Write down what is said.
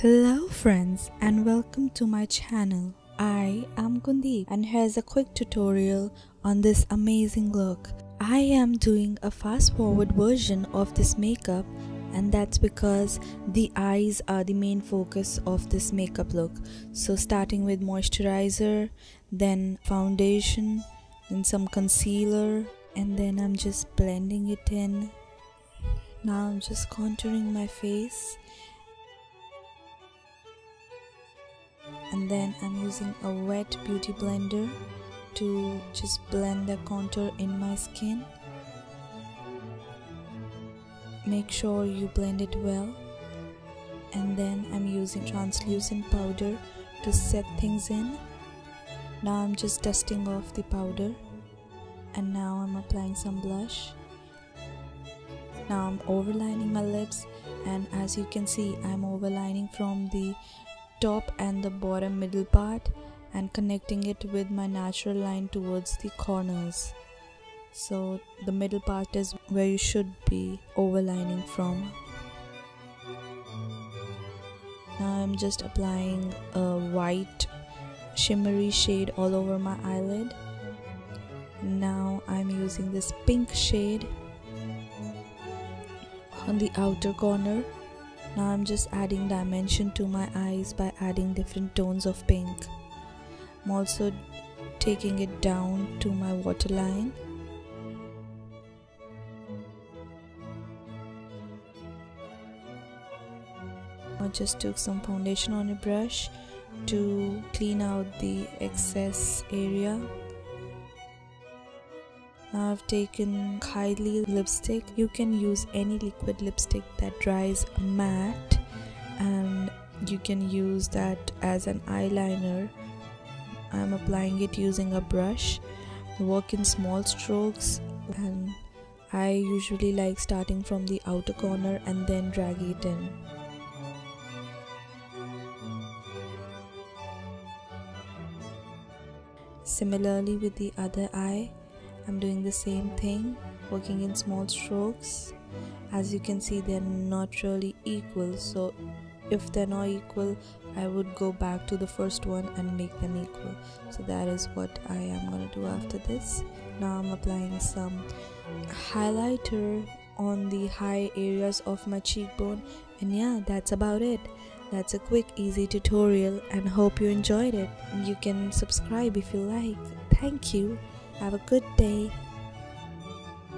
Hello friends and welcome to my channel. I am Gundeep and here's a quick tutorial on this amazing look. I am doing a fast forward version of this makeup, and that's because the eyes are the main focus of this makeup look. So starting with moisturizer, then foundation, then some concealer, and then I'm just blending it in. Now I'm just contouring my face. And then I'm using a wet beauty blender to just blend the contour in my skin. Make sure you blend it well. And then I'm using translucent powder to set things in. Now I'm just dusting off the powder. And now I'm applying some blush. Now I'm overlining my lips, and as you can see, I'm overlining from the top and the bottom middle part and connecting it with my natural line towards the corners. So the middle part is where you should be overlining from. Now I'm just applying a white shimmery shade all over my eyelid. Now I'm using this pink shade on the outer corner. Now I'm just adding dimension to my eyes by adding different tones of pink. I'm also taking it down to my waterline. I just took some foundation on a brush to clean out the excess area. Now I've taken Kylie lipstick. You can use any liquid lipstick that dries matte, and you can use that as an eyeliner. I'm applying it using a brush. Work in small strokes, and I usually like starting from the outer corner and then drag it in. Similarly with the other eye, I'm doing the same thing, working in small strokes. As you can see, they're not really equal, so if they're not equal, I would go back to the first one and make them equal. So that is what I am gonna do after this. Now I'm applying some highlighter on the high areas of my cheekbone, and yeah, that's about it. That's a quick, easy tutorial, and hope you enjoyed it. You can subscribe if you like. Thank you. Have a good day.